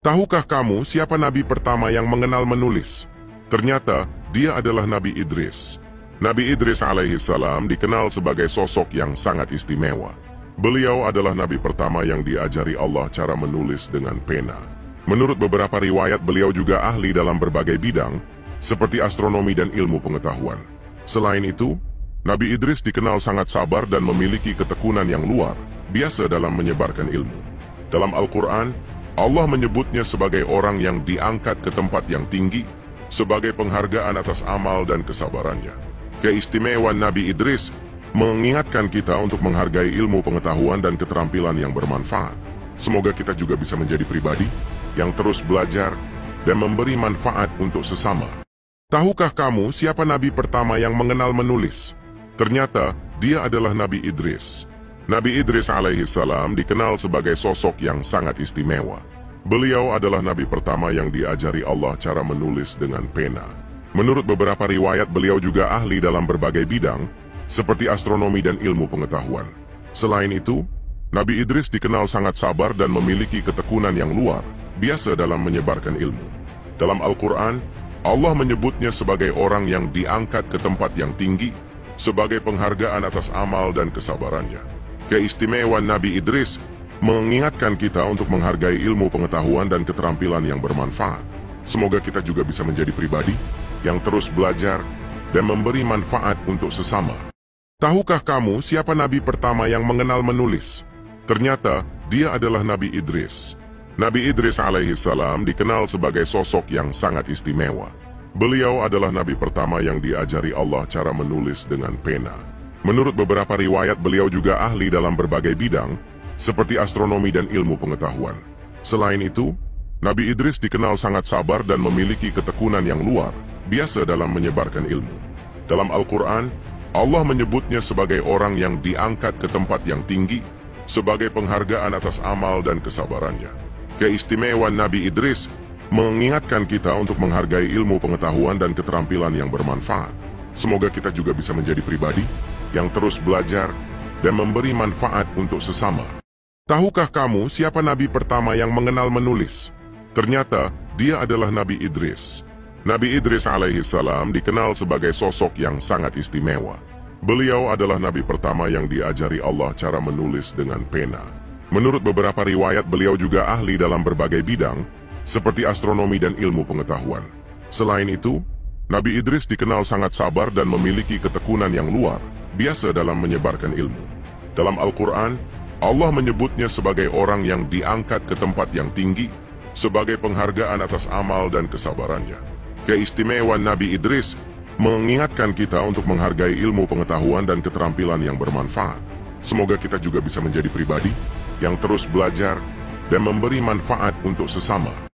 Tahukah kamu siapa nabi pertama yang mengenal menulis? Ternyata, dia adalah Nabi Idris. Nabi Idris alaihissalam dikenal sebagai sosok yang sangat istimewa. Beliau adalah nabi pertama yang diajari Allah cara menulis dengan pena. Menurut beberapa riwayat, beliau juga ahli dalam berbagai bidang, seperti astronomi dan ilmu pengetahuan. Selain itu, Nabi Idris dikenal sangat sabar dan memiliki ketekunan yang luar biasa dalam menyebarkan ilmu. Dalam Al-Quran, Allah menyebutnya sebagai orang yang diangkat ke tempat yang tinggi, sebagai penghargaan atas amal dan kesabarannya. Keistimewaan Nabi Idris mengingatkan kita untuk menghargai ilmu pengetahuan dan keterampilan yang bermanfaat. Semoga kita juga bisa menjadi pribadi yang terus belajar dan memberi manfaat untuk sesama. Tahukah kamu siapa nabi pertama yang mengenal menulis? Ternyata, dia adalah Nabi Idris. Nabi Idris alaihissalam dikenal sebagai sosok yang sangat istimewa. Beliau adalah nabi pertama yang diajari Allah cara menulis dengan pena. Menurut beberapa riwayat, beliau juga ahli dalam berbagai bidang, seperti astronomi dan ilmu pengetahuan. Selain itu, Nabi Idris dikenal sangat sabar dan memiliki ketekunan yang luar biasa dalam menyebarkan ilmu. Dalam Al-Quran, Allah menyebutnya sebagai orang yang diangkat ke tempat yang tinggi, sebagai penghargaan atas amal dan kesabarannya. Keistimewaan Nabi Idris mengingatkan kita untuk menghargai ilmu pengetahuan dan keterampilan yang bermanfaat. Semoga kita juga bisa menjadi pribadi yang terus belajar dan memberi manfaat untuk sesama. Tahukah kamu siapa nabi pertama yang mengenal menulis? Ternyata, dia adalah Nabi Idris. Nabi Idris alaihissalam dikenal sebagai sosok yang sangat istimewa. Beliau adalah nabi pertama yang diajari Allah cara menulis dengan pena. Menurut beberapa riwayat, beliau juga ahli dalam berbagai bidang, seperti astronomi dan ilmu pengetahuan. Selain itu, Nabi Idris dikenal sangat sabar dan memiliki ketekunan yang luar biasa dalam menyebarkan ilmu. Dalam Al-Quran, Allah menyebutnya sebagai orang yang diangkat ke tempat yang tinggi, sebagai penghargaan atas amal dan kesabarannya. Keistimewaan Nabi Idris mengingatkan kita untuk menghargai ilmu pengetahuan dan keterampilan yang bermanfaat. Semoga kita juga bisa menjadi pribadi yang terus belajar dan memberi manfaat untuk sesama. Tahukah kamu siapa nabi pertama yang mengenal menulis? Ternyata, dia adalah Nabi Idris. Nabi Idris alaihissalam dikenal sebagai sosok yang sangat istimewa. Beliau adalah nabi pertama yang diajari Allah cara menulis dengan pena. Menurut beberapa riwayat, beliau juga ahli dalam berbagai bidang, seperti astronomi dan ilmu pengetahuan. Selain itu, Nabi Idris dikenal sangat sabar dan memiliki ketekunan yang luar biasa dalam menyebarkan ilmu. Dalam Al-Quran, Allah menyebutnya sebagai orang yang diangkat ke tempat yang tinggi, sebagai penghargaan atas amal dan kesabarannya. Keistimewaan Nabi Idris mengingatkan kita untuk menghargai ilmu pengetahuan dan keterampilan yang bermanfaat. Semoga kita juga bisa menjadi pribadi yang terus belajar dan memberi manfaat untuk sesama.